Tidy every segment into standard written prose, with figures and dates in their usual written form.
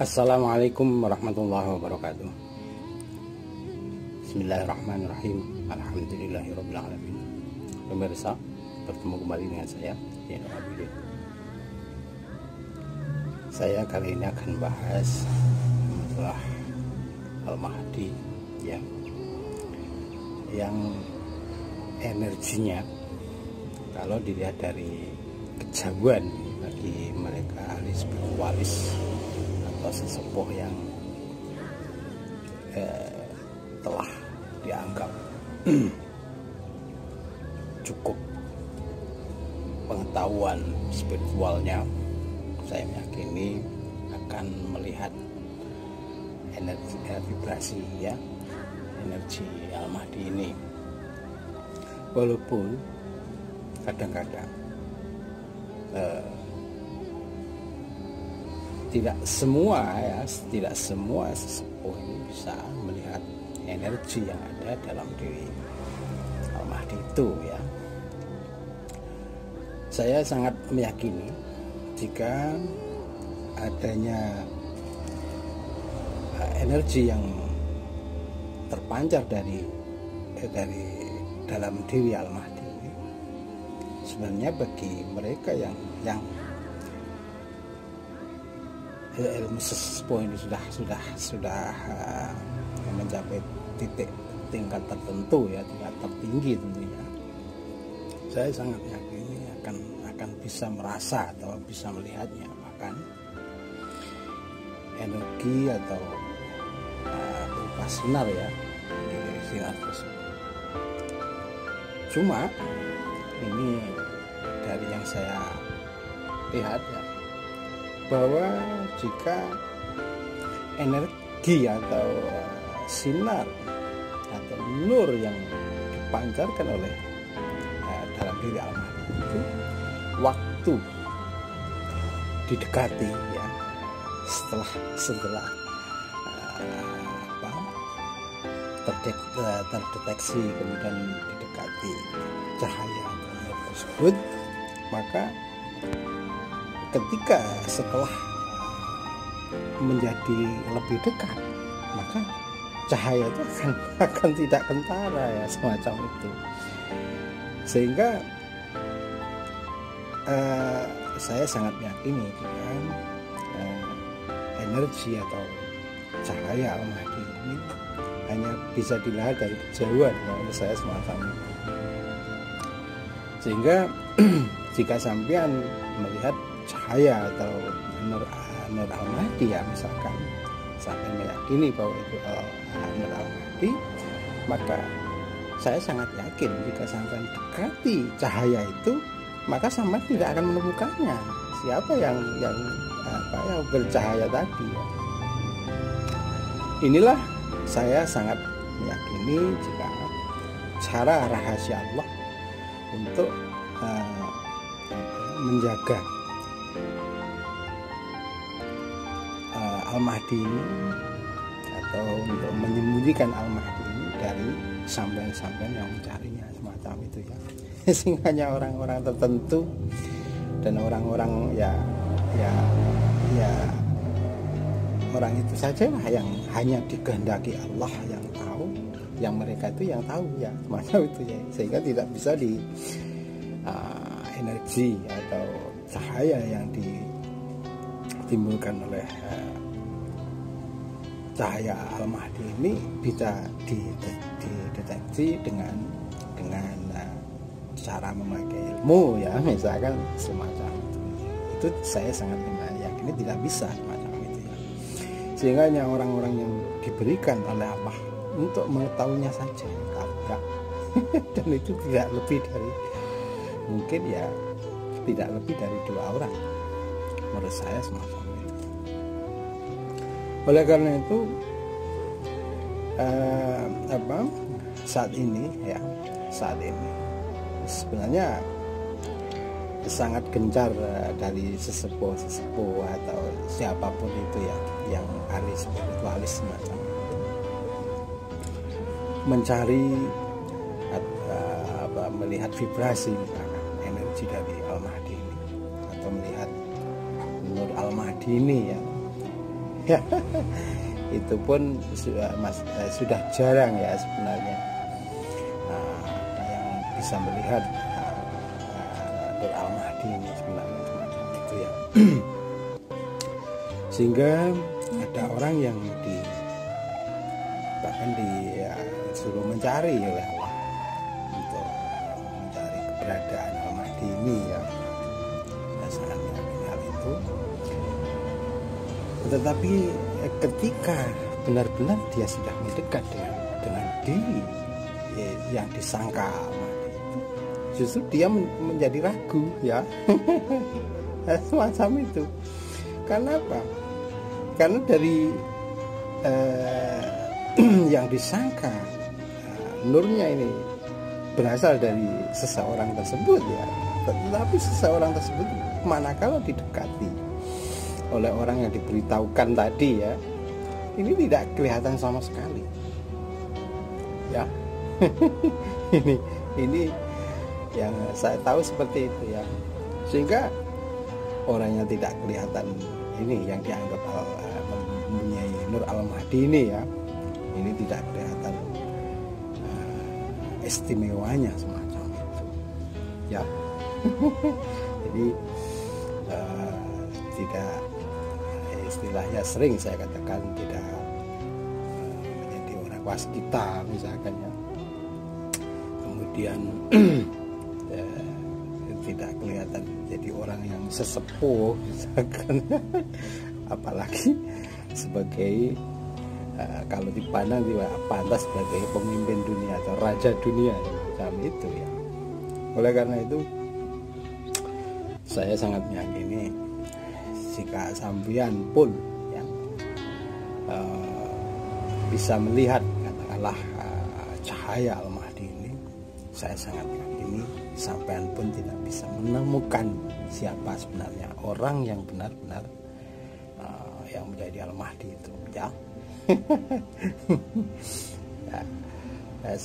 Assalamualaikum warahmatullahi wabarakatuh. Bismillahirrahmanirrahim. Alhamdulillahirabbil alamin. Pemirsa, bertemu kembali dengan saya, Zainal Abidin. Saya kali ini akan bahas masalah Al-Mahdi ya, yang energinya kalau dilihat dari kejauhan bagi mereka ahli spiritualis atau sesepuh yang telah dianggap cukup pengetahuan spiritualnya, saya meyakini akan melihat energi vibrasi ya, energi Al-Mahdi ini. Walaupun kadang-kadang tidak semua sesepuh ini bisa melihat energi yang ada dalam diri Al-Mahdi itu ya. Saya sangat meyakini jika adanya energi yang terpancar dari dalam diri Al-Mahdi ini, sebenarnya bagi mereka yang ilmu sesepuh ini sudah mencapai tingkat tertentu ya, tingkat tertinggi tentunya, saya sangat yakin ini akan bisa merasa atau bisa melihatnya, bahkan energi atau berupa sinar ya, di sinar tersebut. Cuma ini dari yang saya lihat ya, bahwa jika energi atau sinar atau nur yang dipancarkan oleh dalam diri Al-Mahdi itu, waktu didekati ya, setelah terdeteksi kemudian didekati cahaya tersebut, maka ketika setelah menjadi lebih dekat, maka cahaya itu akan tidak kentara ya, semacam itu. Sehingga saya sangat meyakini dengan energi atau cahaya Al-Mahdi ini hanya bisa dilihat dari kejauhan ya, menurut saya semacam itu. Sehingga jika sampean melihat cahaya atau nur Al-Mahdi ya, misalkan sampai meyakini bahwa itu nur Al-Mahdi, maka saya sangat yakin jika sampai dekati cahaya itu, maka sampai tidak akan menemukannya siapa yang bercahaya tadi ya. Inilah saya sangat meyakini jika cara rahasia Allah untuk menjaga Al-Mahdi ini atau untuk menyembunyikan Al-Mahdi ini dari sampean-sampean yang mencarinya, semacam itu ya. Sehingga hanya orang-orang tertentu dan orang-orang ya orang itu saja lah yang hanya dikehendaki Allah yang tahu, yang mereka itu yang tahu ya, semacam itu ya. Sehingga tidak bisa di energi atau cahaya yang ditimbulkan oleh cahaya Al-Mahdi ini bisa dideteksi dengan cara memakai ilmu ya, misalkan semacam itu. Saya sangat yakin tidak bisa semacam itu ya. Sehingga hanya orang-orang yang diberikan oleh Allah untuk mengetahuinya saja yang tahu ya. Dan itu tidak lebih dari, mungkin ya tidak lebih dari 2 orang, menurut saya semacam itu. Oleh karena itu saat ini sebenarnya sangat gencar dari sesepuh atau siapapun itu ya, yang ahli spiritualis semacam itu, mencari melihat vibrasi misalkan energi dari Al-Mahdi ini, atau melihat nur Al-Mahdi ini ya, ya. Itu pun sudah jarang ya sebenarnya yang bisa melihat Nur Al-Mahdi ini sebenarnya semacam itu ya. Sehingga ada orang yang bahkan disuruh mencari oleh Allah untuk mencari keberadaan Al-Mahdi ini ya. Saya sangat yakin hal itu. Tetapi ketika benar-benar dia sudah mendekat dengan diri yang disangka Al-Mahdi itu, justru dia menjadi ragu ya. Semacam itu. Karena apa? Karena dari yang disangka nurnya ini berasal dari seseorang tersebut ya, tetapi seseorang tersebut manakala didekati oleh orang yang diberitahukan tadi ya, ini tidak kelihatan sama sekali ya. ini yang saya tahu seperti itu ya, sehingga orang yang tidak kelihatan ini yang dianggap mempunyai Nur Al-Mahdi ini ya, ini tidak kelihatan istimewanya semacam itu ya. Jadi tidak, istilahnya sering saya katakan, tidak menjadi orang waskita misalkan ya, kemudian tidak kelihatan jadi orang yang sesepuh misalkan. Apalagi sebagai kalau dipandang tidak pantas sebagai pemimpin dunia atau raja dunia macam itu ya. Oleh karena itu saya sangat meyakini jika sampean pun yang bisa melihat katakanlah cahaya Al-Mahdi ini, saya sangat meyakini sampean pun tidak bisa menemukan siapa sebenarnya orang yang benar-benar yang menjadi Al-Mahdi itu ya. Ya,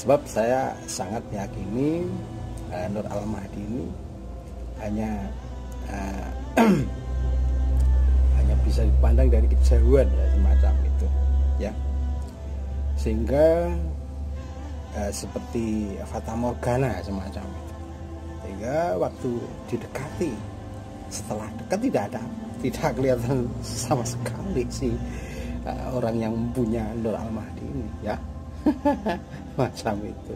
sebab saya sangat meyakini Nur Al-Mahdi ini hanya bisa dipandang dari kejauhan ya, semacam itu ya, sehingga seperti fata morgana semacam itu, sehingga waktu didekati, setelah dekat tidak kelihatan sama sekali si orang yang punya Nur Al-Mahdi ini ya. Macam itu.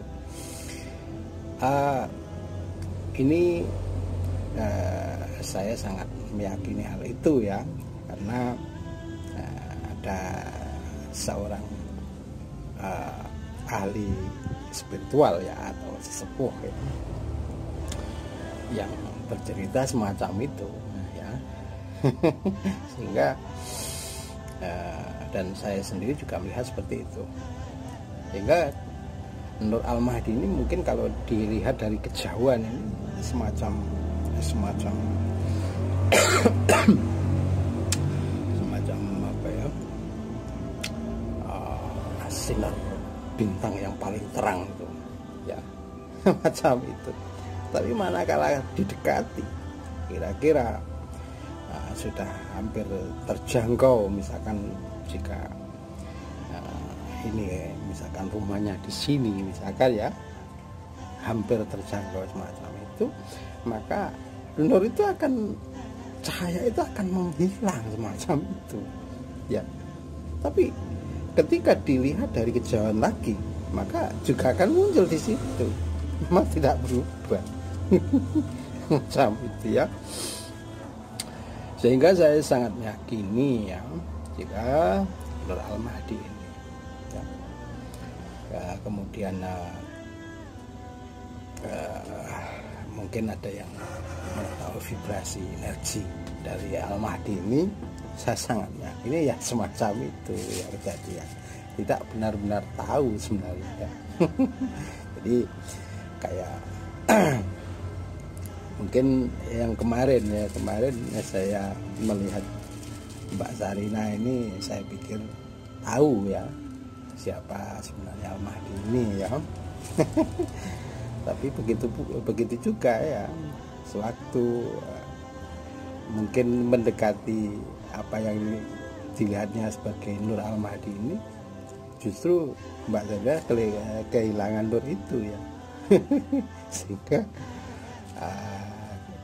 Ini saya sangat meyakini hal itu ya, karena ada seorang ahli spiritual ya, atau sesepuh ya, yang bercerita semacam itu ya. Sehingga dan saya sendiri juga melihat seperti itu, sehingga Nur Al-Mahdi ini mungkin kalau dilihat dari kejauhan ini semacam apa ya, sinar bintang yang paling terang itu ya. Macam itu. Tapi manakala didekati, kira-kira sudah hampir terjangkau, misalkan jika ini misalkan rumahnya di sini misalkan ya, hampir terjangkau semacam itu, maka nur itu akan, cahaya itu akan menghilang semacam itu ya. Tapi ketika dilihat dari kejauhan lagi, maka juga akan muncul di situ, memang tidak berubah. Macam itu ya. Sehingga saya sangat meyakini ya, jika Nur Al-Mahdi ini ya, kemudian mungkin ada yang mengetahui vibrasi energi dari Al-Mahdi ini, saya sangat meyakini ya semacam itu yang terjadi ya. Tidak benar-benar tahu sebenarnya ya. Jadi kayak mungkin yang kemarin saya melihat Mbak Sarina ini, saya pikir tahu ya siapa sebenarnya Al-Mahdi ini ya. Tapi begitu juga ya, sewaktu mungkin mendekati apa yang dilihatnya sebagai Nur Al-Mahdi ini, justru Mbak Zada kehilangan nur itu ya. Sehingga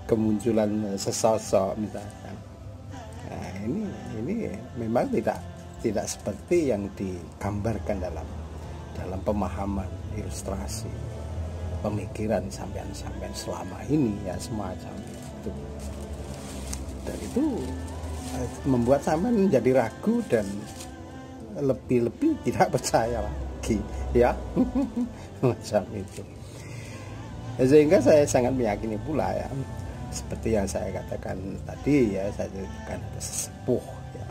kemunculan sesosok misalkan, nah ini memang tidak seperti yang digambarkan dalam pemahaman, ilustrasi, pemikiran sampean selama ini ya, semacam itu. Dan itu membuat sampean menjadi ragu dan lebih tidak percaya lagi ya. Macam itu. Sehingga saya sangat meyakini pula ya, seperti yang saya katakan tadi ya, saya katakan ada sesepuh ya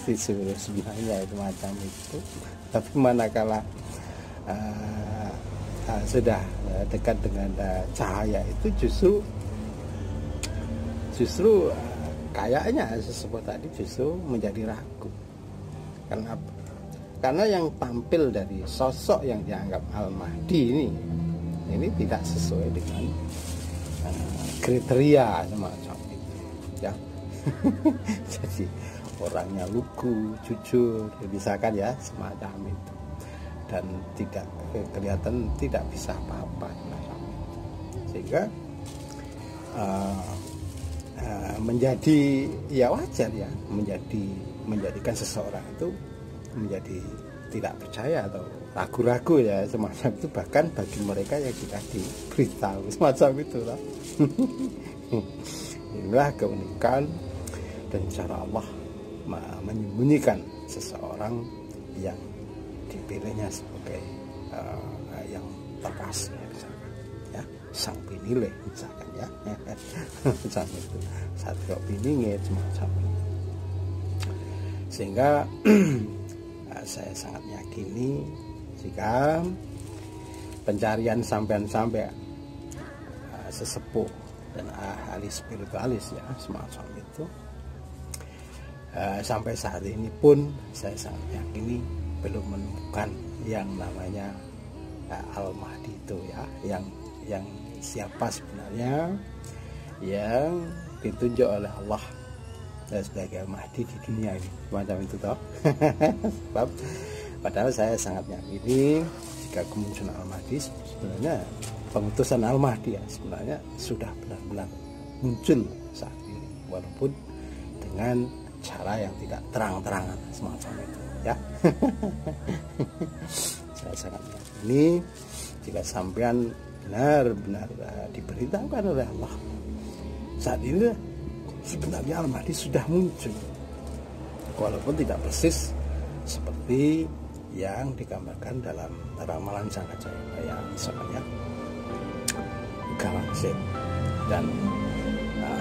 disuruh sebenarnya itu macam itu. Tapi manakala sudah dekat dengan cahaya itu justru kayaknya sesepuh tadi justru menjadi ragu. Karena yang tampil dari sosok yang dianggap Al-Mahdi ini tidak sesuai dengan kriteria semacam itu ya. Jadi orangnya lugu, jujur, misalkan ya, semacam itu, dan tidak kelihatan tidak bisa apa-apa semacam itu. Sehingga menjadi ya wajar ya, menjadikan seseorang itu menjadi tidak percaya atau ragu-ragu ya semacam itu, bahkan bagi mereka yang sudah diberitahu semacam itu lah. Inilah keunikan dan cara Allah menyembunyikan seseorang yang dipilihnya sebagai yang terkasih misalkan ya, sang pinilih misalkan ya. Macam itu, satu piningit semacam itu. Sehingga saya sangat yakini jika pencarian sampai sesepuh dan ahli spiritualis ya semacam itu, sampai saat ini pun saya sangat yakini belum menemukan yang namanya Al-Mahdi itu ya, yang siapa sebenarnya yang ditunjuk oleh Allah sebagai Al-Mahdi di dunia ini, macam itu toh. Sebab padahal saya sangat yakini jika kemunculan Al-Mahdi sebenarnya pengutusan Al-Mahdi ya sebenarnya sudah benar-benar muncul saat ini, walaupun dengan cara yang tidak terang-terangan semacam itu ya. Saya sangat yakini jika sampean benar-benar diberitahukan oleh Allah saat ini sebenarnya Al-Mahdi sudah muncul, walaupun tidak persis seperti yang digambarkan dalam ramalan Sang Kajayana yang misalnya Galaksi dan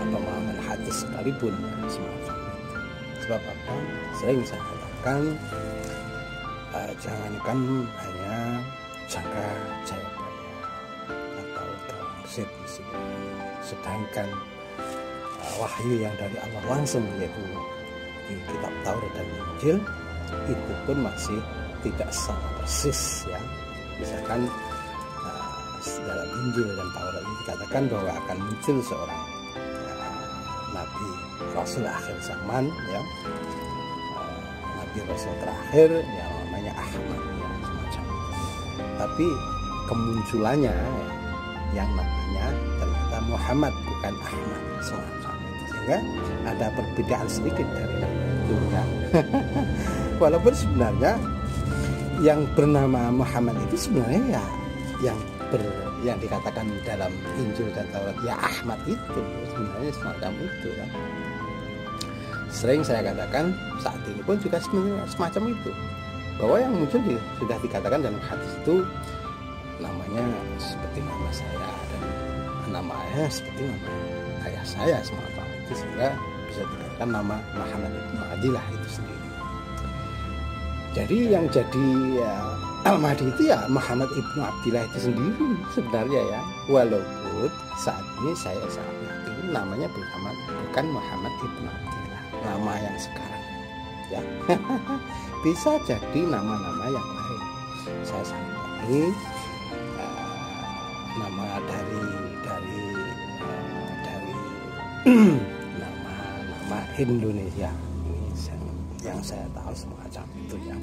pemahaman hadis sekalipun semacam itu. Sebab apa? Sering saya katakan, jangankan hanya Jangka Jayabaya atau Galaksi di sini, sedangkan wahyu yang dari Allah langsung, yaitu di kitab Taurat dan Injil, itu pun masih tidak sama persis ya. Misalkan dalam Injil dan Taurat ini dikatakan bahwa akan muncul seorang Nabi Rasul akhir zaman ya, Nabi Rasul terakhir yang namanya Ahmad ya, semacam itu. Tapi kemunculannya yang namanya ternyata Muhammad bukan Ahmad semacam itu, sehingga ada perbedaan sedikit dari nama itu ya. Walaupun sebenarnya yang bernama Muhammad itu sebenarnya ya yang dikatakan dalam Injil dan Taurat ya Ahmad itu sebenarnya semacam itu kan. Sering saya katakan saat ini pun juga sebenarnya semacam itu, bahwa yang muncul sudah dikatakan dalam hadis itu namanya seperti nama saya dan namanya seperti nama ayah saya semacam itu, sehingga bisa dikatakan nama Muhammad ibnu Abdillah itu sendiri. Jadi yang jadi Al-Mahdi itu ya Muhammad ibnu Abdillah itu sendiri sebenarnya ya, walaupun saat ini saya sangat yakin namanya bukan Muhammad ibnu Abdillah, nama yang sekarang ya. Bisa jadi nama-nama yang lain. Saya sangat yakin nama dari nama Indonesia. Ini yang saya tahu semacam itu ya.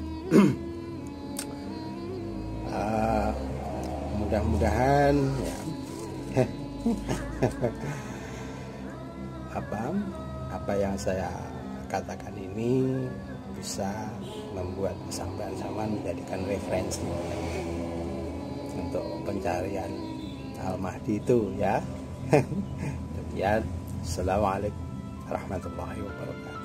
Mudah-mudahan ya apa yang saya katakan ini bisa membuat sampean-sampean menjadikan referensi untuk pencarian Al-Mahdi itu ya. Demikian, assalamualaikum warahmatullahi wabarakatuh.